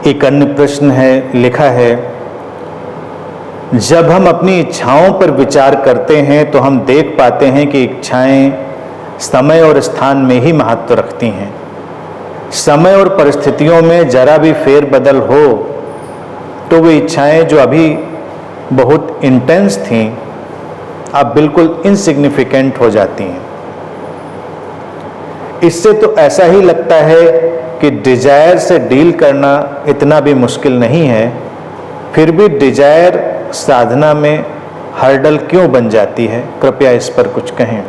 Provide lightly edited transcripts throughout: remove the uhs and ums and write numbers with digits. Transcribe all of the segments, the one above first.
एक अन्य प्रश्न है, लिखा है, जब हम अपनी इच्छाओं पर विचार करते हैं तो हम देख पाते हैं कि इच्छाएं समय और स्थान में ही महत्व रखती हैं। समय और परिस्थितियों में जरा भी फेरबदल हो तो वे इच्छाएं जो अभी बहुत इंटेंस थीं अब बिल्कुल इनसिग्निफिकेंट हो जाती हैं। इससे तो ऐसा ही लगता है कि डिजायर से डील करना इतना भी मुश्किल नहीं है, फिर भी डिजायर साधना में हर्डल क्यों बन जाती है? कृपया इस पर कुछ कहें।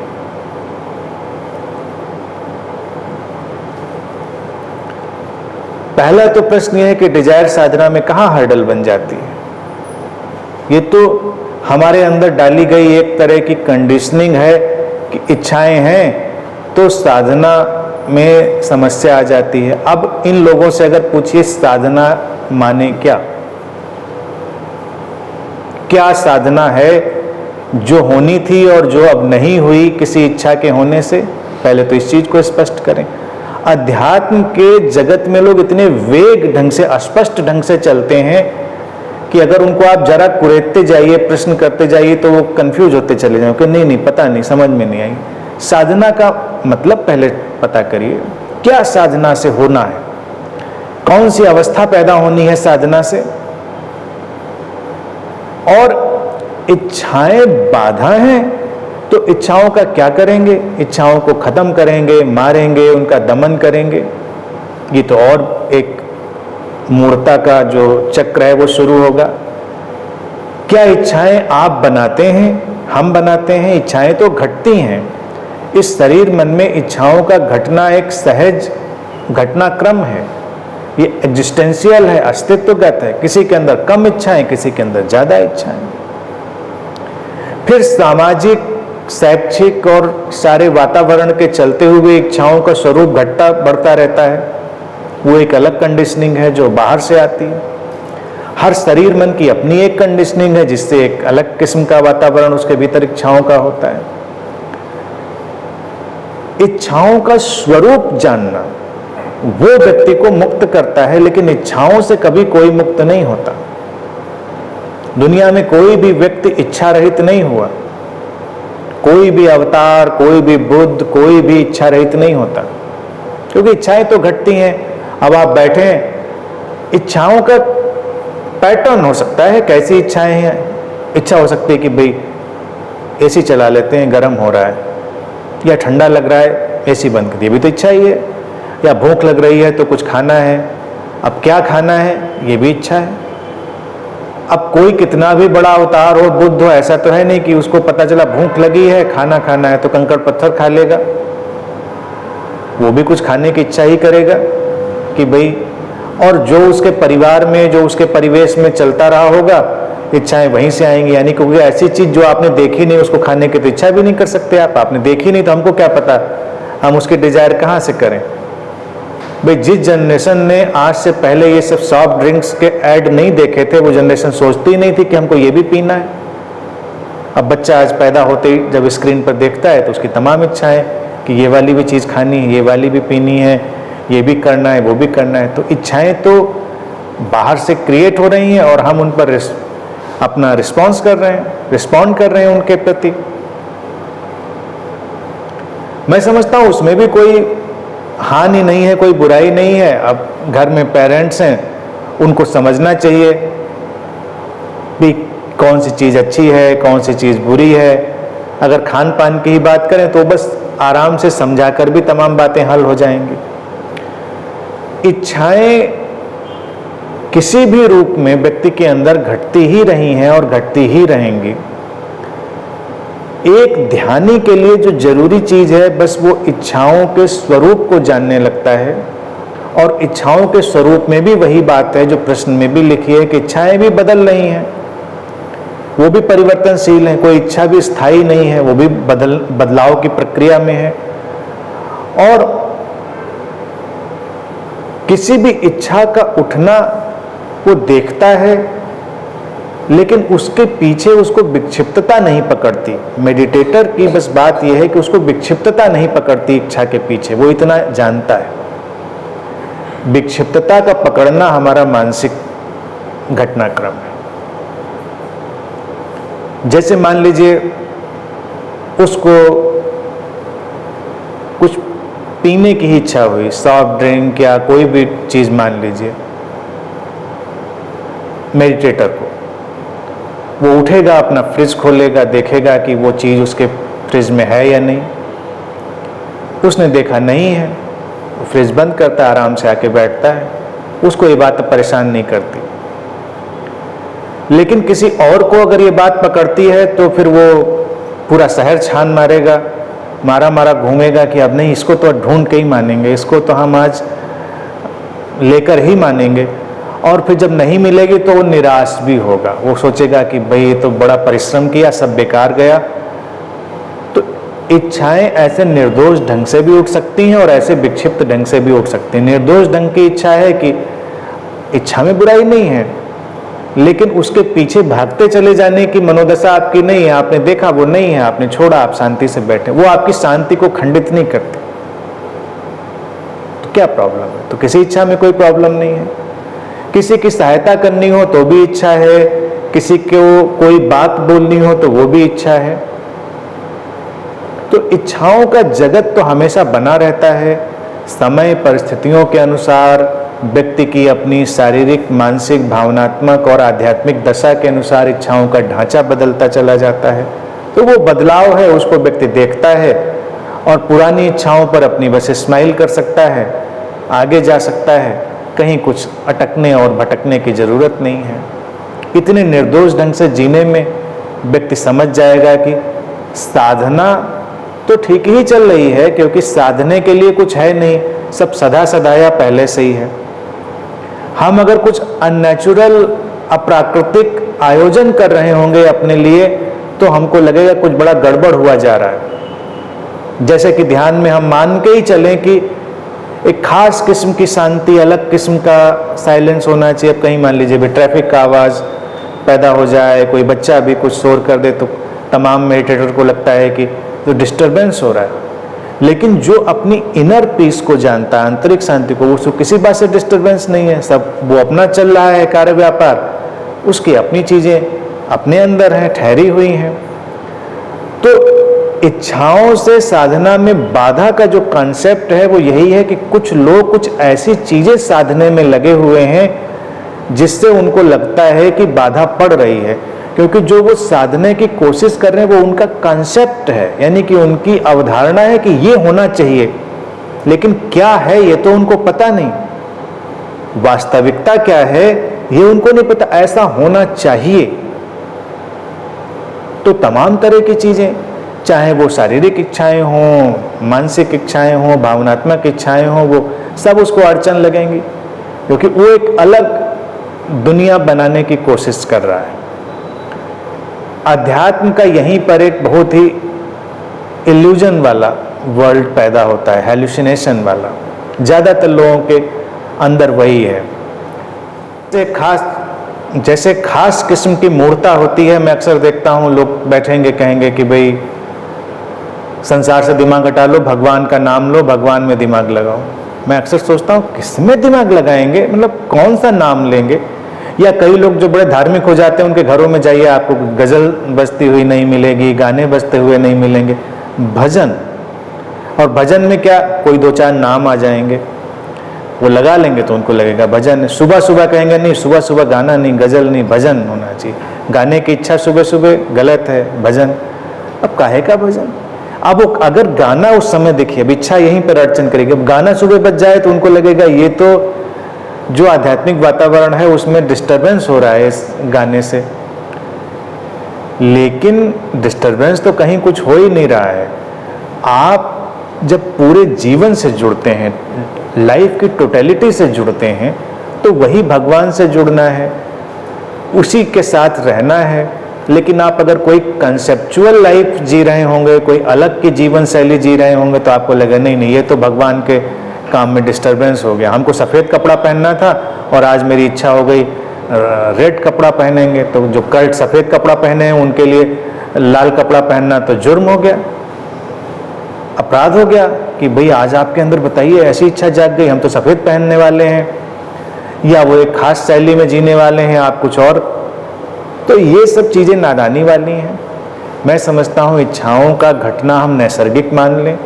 पहला तो प्रश्न यह है कि डिजायर साधना में कहाँ हर्डल बन जाती है? ये तो हमारे अंदर डाली गई एक तरह की कंडीशनिंग है कि इच्छाएं हैं तो साधना में समस्या आ जाती है। अब इन लोगों से अगर पूछिए साधना माने क्या, क्या साधना है जो होनी थी और जो अब नहीं हुई किसी इच्छा के होने से? पहले तो इस चीज को स्पष्ट करें। अध्यात्म के जगत में लोग इतने वेग ढंग से, अस्पष्ट ढंग से चलते हैं कि अगर उनको आप जरा कुरेदते जाइए, प्रश्न करते जाइए तो वो कंफ्यूज होते चले जाएं कि नहीं पता नहीं, समझ में नहीं आई। साधना का मतलब पहले पता करिए, क्या साधना से होना है, कौन सी अवस्था पैदा होनी है साधना से। और इच्छाएं बाधा हैं तो इच्छाओं का क्या करेंगे? इच्छाओं को खत्म करेंगे, मारेंगे, उनका दमन करेंगे। ये तो और एक मूर्ता का जो चक्र है वो शुरू होगा। क्या इच्छाएं आप बनाते हैं, हम बनाते हैं? इच्छाएं तो घटती हैं। इस शरीर मन में इच्छाओं का घटना एक सहज घटनाक्रम है, ये एग्जिस्टेंशियल है, अस्तित्वगत है। किसी के अंदर कम इच्छाएं, किसी के अंदर ज्यादा इच्छाएं। फिर सामाजिक, शैक्षिक और सारे वातावरण के चलते हुए इच्छाओं का स्वरूप घटता बढ़ता रहता है, वो एक अलग कंडीशनिंग है जो बाहर से आती है। हर शरीर मन की अपनी एक कंडीशनिंग है जिससे एक अलग किस्म का वातावरण उसके भीतर इच्छाओं का होता है। इच्छाओं का स्वरूप जानना वो व्यक्ति को मुक्त करता है, लेकिन इच्छाओं से कभी कोई मुक्त नहीं होता। दुनिया में कोई भी व्यक्ति इच्छा रहित नहीं हुआ, कोई भी अवतार, कोई भी बुद्ध, कोई भी इच्छा रहित नहीं होता, क्योंकि इच्छाएं तो घटती हैं। अब आप बैठे हैं, इच्छाओं का पैटर्न हो सकता है, कैसी इच्छाएं हैं। इच्छा हो सकती है कि भाई एसी चला लेते हैं, गर्म हो रहा है, या ठंडा लग रहा है, एसी बंद कर दिया, भी तो इच्छा ही है। या भूख लग रही है तो कुछ खाना है, अब क्या खाना है ये भी इच्छा है। अब कोई कितना भी बड़ा अवतार हो, बुद्ध हो, ऐसा तो है नहीं कि उसको पता चला भूख लगी है, खाना खाना है तो कंकड़ पत्थर खा लेगा। वो भी कुछ खाने की इच्छा ही करेगा कि भाई, और जो उसके परिवार में, जो उसके परिवेश में चलता रहा होगा, इच्छाएं वहीं से आएंगी। यानी क्योंकि ऐसी चीज जो आपने देखी नहीं उसको खाने की तो इच्छा भी नहीं कर सकते आप। आपने देखी नहीं तो हमको क्या पता हम उसकी डिजायर कहाँ से करें? भाई जिस जनरेशन ने आज से पहले ये सब सॉफ्ट ड्रिंक्स के ऐड नहीं देखे थे, वो जनरेशन सोचती ही नहीं थी कि हमको ये भी पीना है। अब बच्चा आज पैदा होते ही जब स्क्रीन पर देखता है तो उसकी तमाम इच्छाएं कि ये वाली भी चीज़ खानी है, ये वाली भी पीनी है, ये भी करना है, वो भी करना है। तो इच्छाएं तो बाहर से क्रिएट हो रही हैं और हम उन पर अपना रिस्पॉन्स कर रहे हैं, रिस्पॉन्ड कर रहे हैं उनके प्रति। मैं समझता हूँ उसमें भी कोई हानि नहीं है, कोई बुराई नहीं है। अब घर में पेरेंट्स हैं, उनको समझना चाहिए भी कौन सी चीज़ अच्छी है, कौन सी चीज़ बुरी है। अगर खान पान की ही बात करें तो बस आराम से समझाकर भी तमाम बातें हल हो जाएंगी। इच्छाएं किसी भी रूप में व्यक्ति के अंदर घटती ही रही हैं और घटती ही रहेंगी। एक ध्यानी के लिए जो जरूरी चीज है बस वो इच्छाओं के स्वरूप को जानने लगता है। और इच्छाओं के स्वरूप में भी वही बात है जो प्रश्न में भी लिखी है कि इच्छाएं भी बदल रही हैं, वो भी परिवर्तनशील हैं, कोई इच्छा भी स्थायी नहीं है, वो भी बदलाव की प्रक्रिया में है। और किसी भी इच्छा का उठना वो देखता है, लेकिन उसके पीछे उसको विक्षिप्तता नहीं पकड़ती। मेडिटेटर की बस बात यह है कि उसको विक्षिप्तता नहीं पकड़ती इच्छा के पीछे, वो इतना जानता है। विक्षिप्तता का पकड़ना हमारा मानसिक घटनाक्रम है। जैसे मान लीजिए उसको कुछ पीने की ही इच्छा हुई, सॉफ्ट ड्रिंक या कोई भी चीज मान लीजिए, मेडिटेटर को, वो उठेगा, अपना फ्रिज खोलेगा, देखेगा कि वो चीज उसके फ्रिज में है या नहीं। उसने देखा नहीं है, फ्रिज बंद करता है, आराम से आके बैठता है, उसको ये बात परेशान नहीं करती। लेकिन किसी और को अगर ये बात पकड़ती है तो फिर वो पूरा शहर छान मारेगा, मारा मारा घूमेगा कि अब नहीं, इसको तो ढूंढ के ही मानेंगे, इसको तो हम आज लेकर ही मानेंगे। और फिर जब नहीं मिलेगी तो वो निराश भी होगा, वो सोचेगा कि भाई ये तो बड़ा परिश्रम किया, सब बेकार गया। तो इच्छाएं ऐसे निर्दोष ढंग से भी उठ सकती हैं और ऐसे विक्षिप्त ढंग से भी उठ सकती हैं। निर्दोष ढंग की इच्छा है कि इच्छा में बुराई नहीं है, लेकिन उसके पीछे भागते चले जाने की मनोदशा आपकी नहीं है। आपने देखा वो नहीं है, आपने छोड़ा, आप शांति से बैठे, वो आपकी शांति को खंडित नहीं करती। तो क्या प्रॉब्लम है? तो किसी इच्छा में कोई प्रॉब्लम नहीं है। किसी की सहायता करनी हो तो भी इच्छा है, किसी को कोई बात बोलनी हो तो वो भी इच्छा है। तो इच्छाओं का जगत तो हमेशा बना रहता है। समय परिस्थितियों के अनुसार, व्यक्ति की अपनी शारीरिक, मानसिक, भावनात्मक और आध्यात्मिक दशा के अनुसार इच्छाओं का ढांचा बदलता चला जाता है। तो वो बदलाव है, उसको व्यक्ति देखता है और पुरानी इच्छाओं पर अपनी बस स्माइल कर सकता है, आगे जा सकता है। कहीं कुछ अटकने और भटकने की जरूरत नहीं है। इतने निर्दोष ढंग से जीने में व्यक्ति समझ जाएगा कि साधना तो ठीक ही चल रही है, क्योंकि साधने के लिए कुछ है नहीं, सब सदा सदाया पहले से ही है। हम अगर कुछ अननेचुरल, अप्राकृतिक आयोजन कर रहे होंगे अपने लिए तो हमको लगेगा कुछ बड़ा गड़बड़ हुआ जा रहा है। जैसे कि ध्यान में हम मान के ही चलें कि एक खास किस्म की शांति, अलग किस्म का साइलेंस होना चाहिए। अब कहीं मान लीजिए भी ट्रैफिक का आवाज़ पैदा हो जाए, कोई बच्चा भी कुछ शोर कर दे, तो तमाम मेडिटेटर को लगता है कि तो डिस्टरबेंस हो रहा है। लेकिन जो अपनी इनर पीस को जानता है, आंतरिक शांति को, उसको किसी बात से डिस्टरबेंस नहीं है। सब वो अपना चल रहा है कार्य व्यापार, उसकी अपनी चीज़ें अपने अंदर हैं, ठहरी हुई हैं। तो इच्छाओं से साधना में बाधा का जो कॉन्सेप्ट है वो यही है कि कुछ लोग कुछ ऐसी चीजें साधने में लगे हुए हैं जिससे उनको लगता है कि बाधा पड़ रही है, क्योंकि जो वो साधने की कोशिश कर रहे हैं वो उनका कॉन्सेप्ट है, यानी कि उनकी अवधारणा है कि ये होना चाहिए, लेकिन क्या है ये तो उनको पता नहीं। वास्तविकता क्या है ये उनको नहीं पता, ऐसा होना चाहिए। तो तमाम तरह की चीजें, चाहे वो शारीरिक इच्छाएं हों, मानसिक इच्छाएं हों, भावनात्मक इच्छाएं हों, वो सब उसको अड़चन लगेंगी, क्योंकि वो एक अलग दुनिया बनाने की कोशिश कर रहा है। अध्यात्म का यहीं पर एक बहुत ही इल्यूजन वाला वर्ल्ड पैदा होता है, हैलुसिनेशन वाला। ज़्यादातर लोगों के अंदर वही है। जैसे खास किस्म की मूर्ता होती है, मैं अक्सर देखता हूँ लोग बैठेंगे कहेंगे कि भाई संसार से दिमाग हटा लो, भगवान का नाम लो, भगवान में दिमाग लगाओ। मैं अक्सर सोचता हूँ किसमें दिमाग लगाएंगे, मतलब कौन सा नाम लेंगे। या कई लोग जो बड़े धार्मिक हो जाते हैं उनके घरों में जाइए, आपको गजल बजती हुई नहीं मिलेगी, गाने बजते हुए नहीं मिलेंगे, भजन। और भजन में क्या, कोई दो चार नाम आ जाएंगे, वो लगा लेंगे तो उनको लगेगा भजन है। सुबह सुबह कहेंगे नहीं, सुबह सुबह गाना नहीं, गजल नहीं, भजन होना चाहिए। गाने की इच्छा सुबह सुबह गलत है, भजन। अब काहे का भजन? अब वो अगर गाना उस समय देखिए, अब इच्छा यहीं पर अड़चन करेगी। अब गाना सुबह बज जाए तो उनको लगेगा ये तो जो आध्यात्मिक वातावरण है उसमें डिस्टरबेंस हो रहा है इस गाने से। लेकिन डिस्टरबेंस तो कहीं कुछ हो ही नहीं रहा है। आप जब पूरे जीवन से जुड़ते हैं, लाइफ की टोटलिटी से जुड़ते हैं, तो वही भगवान से जुड़ना है, उसी के साथ रहना है। लेकिन आप अगर कोई कंसेप्चुअल लाइफ जी रहे होंगे, कोई अलग की जीवन शैली जी रहे होंगे, तो आपको लगे नहीं नहीं, ये तो भगवान के काम में डिस्टरबेंस हो गया। हमको सफ़ेद कपड़ा पहनना था और आज मेरी इच्छा हो गई रेड कपड़ा पहनेंगे, तो जो कल्ट सफ़ेद कपड़ा पहने हैं उनके लिए लाल कपड़ा पहनना तो जुर्म हो गया। अपराध हो गया कि भाई आज आपके अंदर बताइए ऐसी इच्छा जाग गई, हम तो सफ़ेद पहनने वाले हैं, या वो एक खास शैली में जीने वाले हैं, आप कुछ और। तो ये सब चीज़ें नादानी वाली हैं। मैं समझता हूँ इच्छाओं का घटना हम नैसर्गिक मान लें,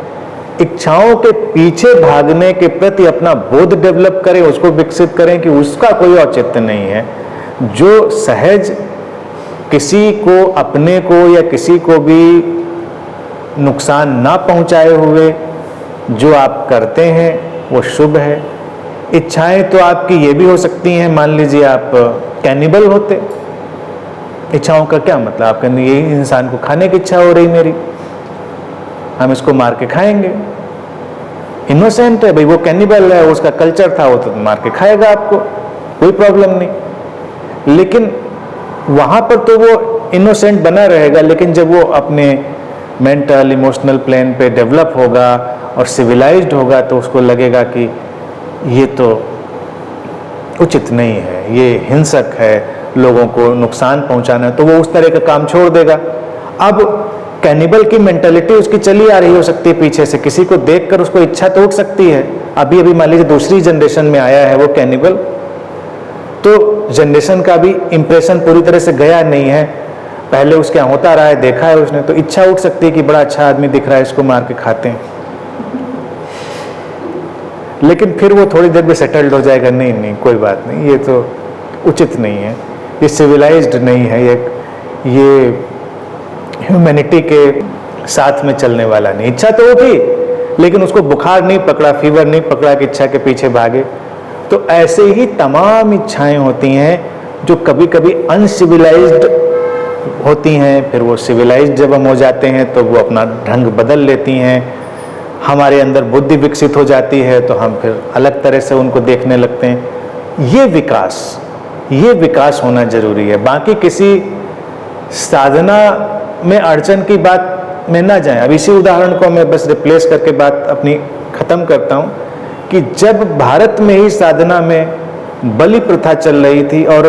इच्छाओं के पीछे भागने के प्रति अपना बोध डेवलप करें, उसको विकसित करें कि उसका कोई औचित्य नहीं है। जो सहज किसी को, अपने को या किसी को भी नुकसान ना पहुंचाए हुए जो आप करते हैं वो शुभ है। इच्छाएं तो आपकी ये भी हो सकती हैं, मान लीजिए आप कैनिबल होते, इच्छाओं का क्या मतलब, आप कहने ये इंसान को खाने की इच्छा हो रही मेरी, हम इसको मार के खाएंगे। इनोसेंट है भाई, वो कैनिबल है, उसका कल्चर था, वो तो मार के खाएगा आपको, कोई प्रॉब्लम नहीं। लेकिन वहां पर तो वो इनोसेंट बना रहेगा, लेकिन जब वो अपने मेंटल इमोशनल प्लेन पे डेवलप होगा और सिविलाइज्ड होगा तो उसको लगेगा कि ये तो उचित नहीं है, ये हिंसक है, लोगों को नुकसान पहुंचाना है, तो वो उस तरह का काम छोड़ देगा। अब कैनिबल की मेंटालिटी उसकी चली आ रही हो सकती है पीछे से, किसी को देखकर उसको इच्छा तो उठ सकती है। अभी अभी मान लीजिए दूसरी जनरेशन में आया है वो कैनिबल, तो जनरेशन का भी इंप्रेशन पूरी तरह से गया नहीं है, पहले उसके यहाँ होता रहा है, देखा है उसने, तो इच्छा उठ सकती है कि बड़ा अच्छा आदमी दिख रहा है, इसको मार के खाते हैं। लेकिन फिर वो थोड़ी देर में सेटल्ड हो जाएगा, नहीं नहीं कोई बात नहीं, ये तो उचित नहीं है, ये सिविलाइज्ड नहीं है, ये ह्यूमैनिटी के साथ में चलने वाला नहीं। इच्छा तो उठी लेकिन उसको बुखार नहीं पकड़ा, फीवर नहीं पकड़ा कि इच्छा के पीछे भागे। तो ऐसे ही तमाम इच्छाएं होती हैं जो कभी कभी अनसिविलाइज्ड होती हैं, फिर वो सिविलाइज्ड जब हम हो जाते हैं तो वो अपना ढंग बदल लेती हैं, हमारे अंदर बुद्धि विकसित हो जाती है तो हम फिर अलग तरह से उनको देखने लगते हैं। ये विकास होना जरूरी है। बाकी किसी साधना में अड़चन की बात में ना जाएं। अब इसी उदाहरण को मैं बस रिप्लेस करके बात अपनी खत्म करता हूं कि जब भारत में ही साधना में बलि प्रथा चल रही थी और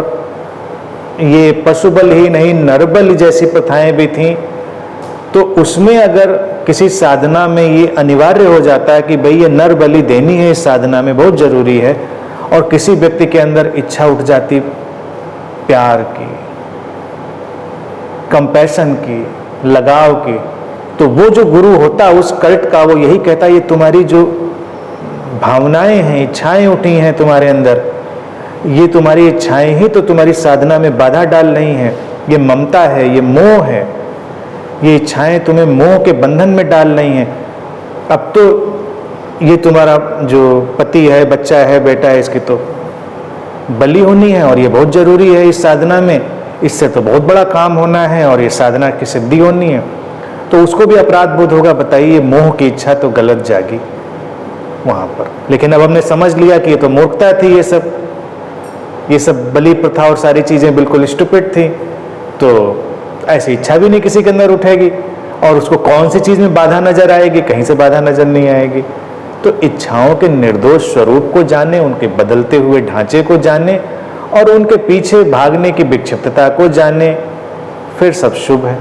ये पशु बल ही नहीं नर बलि जैसी प्रथाएं भी थीं, तो उसमें अगर किसी साधना में ये अनिवार्य हो जाता है कि भाई ये नर बलि देनी है, इस साधना में बहुत जरूरी है, और किसी व्यक्ति के अंदर इच्छा उठ जाती प्यार की, कंपैशन की, लगाव की, तो वो जो गुरु होता उस कल्ट का, वो यही कहता ये तुम्हारी जो भावनाएं हैं, इच्छाएं उठी हैं तुम्हारे अंदर, ये तुम्हारी इच्छाएं ही तो तुम्हारी साधना में बाधा डाल रही हैं। ये ममता है, ये मोह है, ये इच्छाएं तुम्हें मोह के बंधन में डाल रही हैं। अब तो ये तुम्हारा जो पति है, बच्चा है, बेटा है, इसकी तो बलि होनी है और ये बहुत जरूरी है इस साधना में, इससे तो बहुत बड़ा काम होना है और ये साधना की सिद्धि होनी है, तो उसको भी अपराध बोध होगा। बताइए, मोह की इच्छा तो गलत जागी वहां पर। लेकिन अब हमने समझ लिया कि ये तो मूर्खता थी, ये सब बलि प्रथा और सारी चीजें बिल्कुल स्टूपिड थी, तो ऐसी इच्छा भी नहीं किसी के अंदर उठेगी, और उसको कौन सी चीज में बाधा नजर आएगी, कहीं से बाधा नजर नहीं आएगी। तो इच्छाओं के निर्दोष स्वरूप को जाने, उनके बदलते हुए ढांचे को जाने और उनके पीछे भागने की विक्षिप्तता को जाने, फिर सब शुभ है।